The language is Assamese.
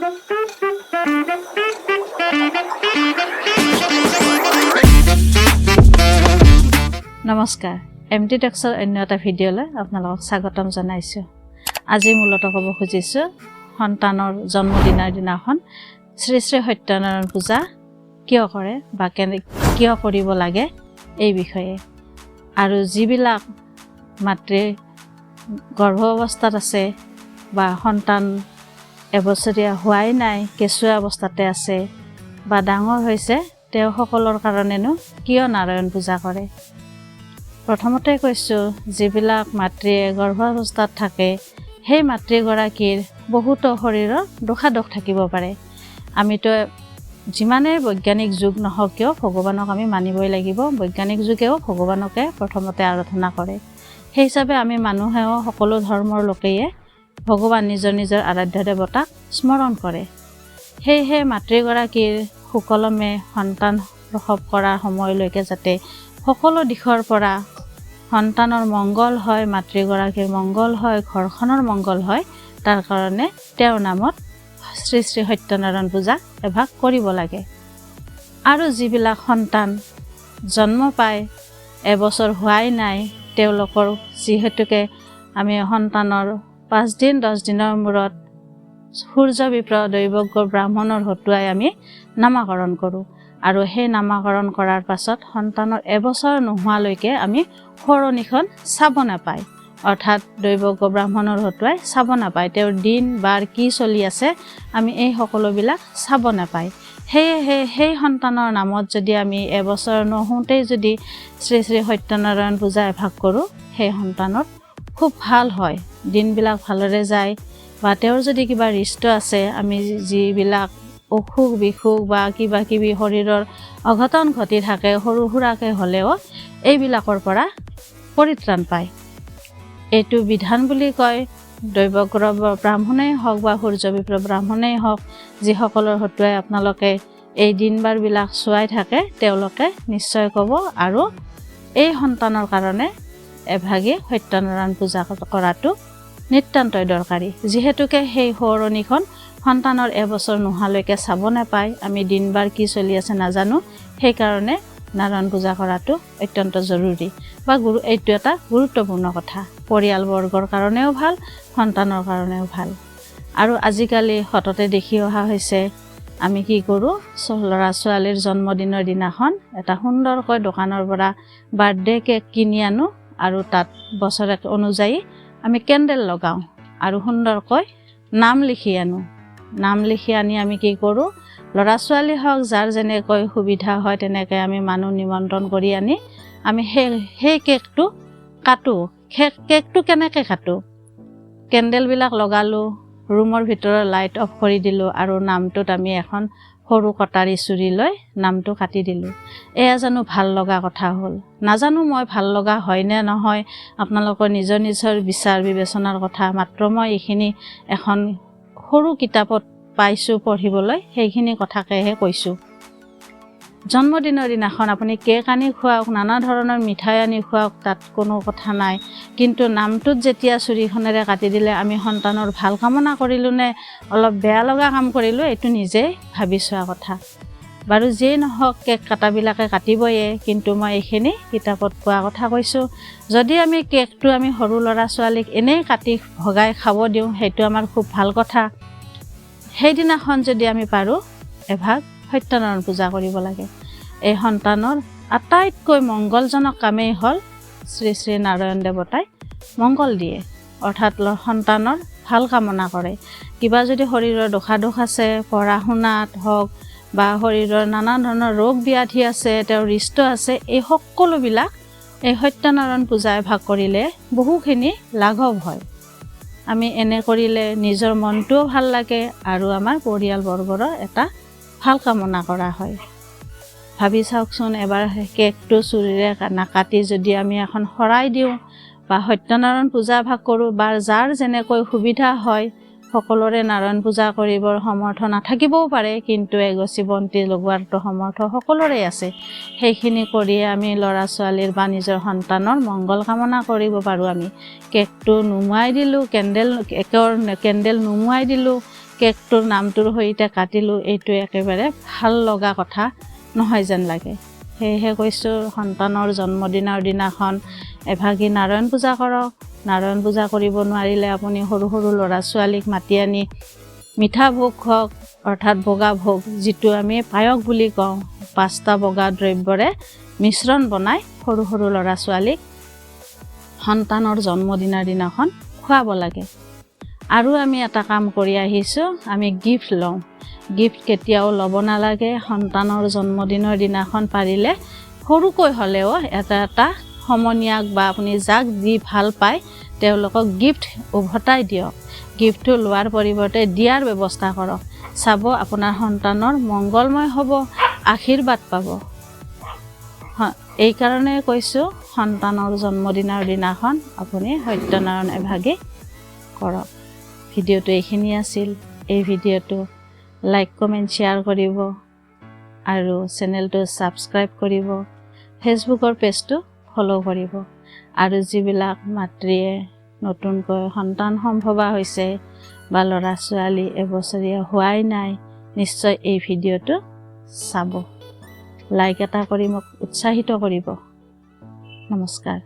নমস্কাৰ এমটি টক্সৰ অন্য এটা ভিডিঅ'লৈ আপোনালোকক স্বাগতম জনাইছোঁ। আজি মূলতঃ ক'ব খুজিছোঁ সন্তানৰ জন্মদিনৰ দিনাখন শ্ৰী শ্ৰী সত্যনাৰায়ণ পূজা কিয় কৰে বা কিয় কৰিব লাগে এই বিষয়ে, আৰু যিবিলাক মাতৃ গৰ্ভ অৱস্থাত আছে বা সন্তান এবছৰীয়া হোৱাই নাই, কেঁচুৱা অৱস্থাতে আছে বা ডাঙৰ হৈছে, তেওঁ সকলৰ কাৰণেনো কিয় নাৰায়ণ পূজা কৰে। প্ৰথমতে কৈছোঁ, যিবিলাক মাতৃয়ে গৰ্ভাৱস্থাত থাকে সেই মাতৃগৰাকীৰ বহুতো শৰীৰৰ দোষাদোষ থাকিব পাৰে। আমিতো যিমানেই বৈজ্ঞানিক যুগ নহওক কিয় ভগৱানক আমি মানিবই লাগিব। বৈজ্ঞানিক যুগেও ভগৱানকে প্ৰথমতে আৰাধনা কৰে। সেই হিচাপে আমি মানুহেও সকলো ধৰ্মৰ লোকেই ভগৱান নিজৰ নিজৰ আৰাধ্য দেৱতাক স্মৰণ কৰে। সেয়েহে মাতৃগৰাকীৰ সুকলমে সন্তান প্ৰসৱ কৰাৰ সময়লৈকে যাতে সকলো দিশৰ পৰা সন্তানৰ মংগল হয়, মাতৃগৰাকীৰ মংগল হয়, ঘৰখনৰ মংগল হয়, তাৰ কাৰণে তেওঁৰ নামত শ্ৰী শ্ৰী সত্যনাৰায়ণ পূজা এভাগ কৰিব লাগে। আৰু যিবিলাক সন্তান জন্ম পায় এবছৰ হোৱাই নাই, তেওঁলোকৰ যিহেতুকে আমি সন্তানৰ 5 দিন 10 দিনৰ মূৰত সূৰ্য বিপ্ৰ দৈৱজ্ঞ ব্ৰাহ্মণৰ হতুৱাই আমি নামাকৰণ কৰোঁ। আৰু সেই নামাকৰণ কৰাৰ পাছত সন্তানৰ এবছৰ নোহোৱালৈকে আমি সৰণিখন চাব নাপায়, অৰ্থাৎ দৈৱজ্ঞ ব্ৰাহ্মণৰ হতুৱাই চাব নাপায়। তেওঁৰ দিন বাৰ কি চলি আছে আমি এই সকলোবিলাক চাব নাপায়। সেয়েহে সেই সন্তানৰ নামত যদি আমি এবছৰ নহওঁতেই যদি শ্ৰী শ্ৰী সত্যনাৰায়ণ পূজা এভাগ কৰোঁ, সেই সন্তানৰ খুব ভাল হয়, দিনবিলাক ভালৰে যায়। বা তেওঁৰ যদি কিবা ৰিষ্ট আছে, আমি যিবিলাক অসুখ বিসুখ বা কিবা কিবি শৰীৰৰ অঘটন ঘটি থাকে সৰু সুৰাকৈ হ'লেও এইবিলাকৰ পৰা পৰিত্ৰাণ পায়। এইটো বিধান বুলি কয় দৈৱজ্ঞ ব্ৰাহ্মণেই হওক বা সূৰ্য বিপ্ৰ ব্ৰাহ্মণেই হওক, যিসকলৰ হতুৱাই আপোনালোকে এই দিনবাৰবিলাক চোৱাই থাকে তেওঁলোকে নিশ্চয় ক'ব। আৰু এই সন্তানৰ কাৰণে এভাগী সত্যনাৰায়ণ পূজা কৰাটো নিতান্তই দৰকাৰী। যিহেতুকে সেই সৰণিখন সন্তানৰ এবছৰ নোহোৱালৈকে চাব নাপায়, আমি দিনবাৰ কি চলি আছে নাজানো, সেইকাৰণে নাৰায়ণ পূজা কৰাটো অত্যন্ত জৰুৰী বা এইটো এটা গুৰুত্বপূৰ্ণ কথা। পৰিয়ালবৰ্গৰ কাৰণেও ভাল, সন্তানৰ কাৰণেও ভাল। আৰু আজিকালি সততে দেখি অহা হৈছে, আমি কি কৰোঁ, ল'ৰা ছোৱালীৰ জন্মদিনৰ দিনাখন এটা সুন্দৰকৈ দোকানৰ পৰা বাৰ্থডে কেক কিনি আনো আৰু তাত বছৰেক অনুযায়ী আমি কেণ্ডেল লগাওঁ আৰু সুন্দৰকৈ নাম লিখি আনো। নাম লিখি আনি আমি কি কৰোঁ, ল'ৰা ছোৱালী হওক যাৰ যেনেকৈ সুবিধা হয় তেনেকৈ আমি মানুহ নিমন্ত্ৰণ কৰি আনি আমি সেই কেকটো কাটোঁ। কেকটো কেনেকৈ কাটোঁ, কেণ্ডেলবিলাক লগালোঁ, ৰুমৰ ভিতৰৰ লাইট অফ কৰি দিলোঁ আৰু নামটোত আমি এখন সৰু কটাৰী চুৰি লৈ নামটো কাটি দিলোঁ। এয়া জানো ভাল লগা কথা হ'ল? নাজানো মই ভাল লগা হয় নে নহয়, আপোনালোকৰ নিজৰ নিজৰ বিচাৰ বিবেচনাৰ কথা। মাত্ৰ মই এইখিনি এখন সৰু কিতাপত পাইছোঁ পঢ়িবলৈ, সেইখিনি কথাকেহে কৈছোঁ। জন্মদিনৰ দিনাখন আপুনি কেক আনি খুৱাওক, নানা ধৰণৰ মিঠাই আনি খুৱাওক, তাত কোনো কথা নাই। কিন্তু নামটোত যেতিয়া চুৰিখনেৰে কাটি দিলে আমি সন্তানৰ ভাল কামনা কৰিলোঁ নে অলপ বেয়া লগা কাম কৰিলোঁ, এইটো নিজেই ভাবি চোৱা কথা। বাৰু যিয়েই নহওক, কেক কাটাবিলাকে কাটিবয়ে, কিন্তু মই এইখিনি কিতাপত পোৱা কথা কৈছোঁ। যদি আমি কেকটো আমি সৰু ল'ৰা ছোৱালীক এনেই কাটি ভগাই খাব দিওঁ, সেইটো আমাৰ খুব ভাল কথা। সেইদিনাখন যদি আমি পাৰোঁ এভাগ সত্যনাৰায়ণ পূজা কৰিব লাগে। এই সন্তানৰ আটাইতকৈ মংগলজনক কামেই হ'ল শ্ৰী শ্ৰী নাৰায়ণ দেৱতাই মংগল দিয়ে, অৰ্থাৎ সন্তানৰ ভাল কামনা কৰে। কিবা যদি শৰীৰৰ দোষাদোষ আছে, পঢ়া শুনাত হওক বা শৰীৰৰ নানা ধৰণৰ ৰোগ ব্যাধি আছে, তেওঁৰ ৰিষ্ট আছে, এই সকলোবিলাক এই সত্যনাৰায়ণ পূজা এভাগ কৰিলে বহুখিনি লাঘৱ হয়। আমি এনে কৰিলে নিজৰ মনটোও ভাল লাগে আৰু আমাৰ পৰিয়ালবৰ্গৰো এটা ভাল কামনা কৰা হয়। ভাবি চাওকচোন, এবাৰ কেকটো চুৰিৰে নাকাটি যদি আমি এখন শৰাই দিওঁ বা সত্যনাৰায়ণ পূজা ভাগ কৰোঁ, বা যাৰ যেনেকৈ সুবিধা হয়, সকলোৰে নাৰায়ণ পূজা কৰিবৰ সমৰ্থ নাথাকিবও পাৰে, কিন্তু এগছি বন্তি লগোৱাৰতো সমৰ্থ সকলোৰে আছে। সেইখিনি কৰিয়ে আমি ল'ৰা ছোৱালীৰ বা নিজৰ সন্তানৰ মংগল কামনা কৰিব পাৰোঁ। আমি কেকটো নুমুৱাই দিলোঁ, কেণ্ডেল নুমুৱাই দিলোঁ, কেকটোৰ নামটোৰ সৈতে কাটিলোঁ, এইটো একেবাৰে ভাল লগা কথা নহয় যেন লাগে। সেয়েহে কৈছোঁ, সন্তানৰ জন্মদিনৰ দিনাখন এভাগি নাৰায়ণ পূজা কৰক। নাৰায়ণ পূজা কৰিব নোৱাৰিলে আপুনি সৰু সৰু ল'ৰা ছোৱালীক মাতি আনি মিঠা ভোগ হওক, অৰ্থাৎ বগা ভোগ, যিটো আমি পায়স বুলি কওঁ, 5টা বগা দ্ৰব্যৰে মিশ্ৰণ বনাই সৰু সৰু ল'ৰা ছোৱালীক সন্তানৰ জন্মদিনৰ দিনাখন খুৱাব লাগে। আৰু আমি এটা কাম কৰি আহিছোঁ, আমি গিফ্ট লওঁ। গিফ্ট কেতিয়াও ল'ব নালাগে। সন্তানৰ জন্মদিনৰ দিনাখন পাৰিলে সৰুকৈ হ'লেও এটা সমনীয়াক বা আপুনি যাক যি ভাল পায় তেওঁলোকক গিফ্ট উভতাই দিয়ক। গিফ্টটো লোৱাৰ পৰিৱৰ্তে দিয়াৰ ব্যৱস্থা কৰক। চাব আপোনাৰ সন্তানৰ মংগলময় হ'ব, আশীৰ্বাদ পাব। এইকাৰণে কৈছোঁ, সন্তানৰ জন্মদিনৰ দিনাখন আপুনি সত্যনাৰায়ণ এভাগি কৰক। ভিডিঅ'টো এইখিনি আছিল। এই ভিডিঅ'টো লাইক কমেণ্ট শ্বেয়াৰ কৰিব আৰু চেনেলটো ছাবস্ক্ৰাইব কৰিব। ফেচবুকৰ পেজটো ফ'ল' কৰিব। আৰু যিবিলাক মাতৃয়ে নতুনকৈ সন্তান সম্ভৱা হৈছে বা ল'ৰা ছোৱালী এবছৰীয়া হোৱাই নাই, নিশ্চয় এই ভিডিঅ'টো চাব। লাইক এটা কৰি মোক উৎসাহিত কৰিব। নমস্কাৰ।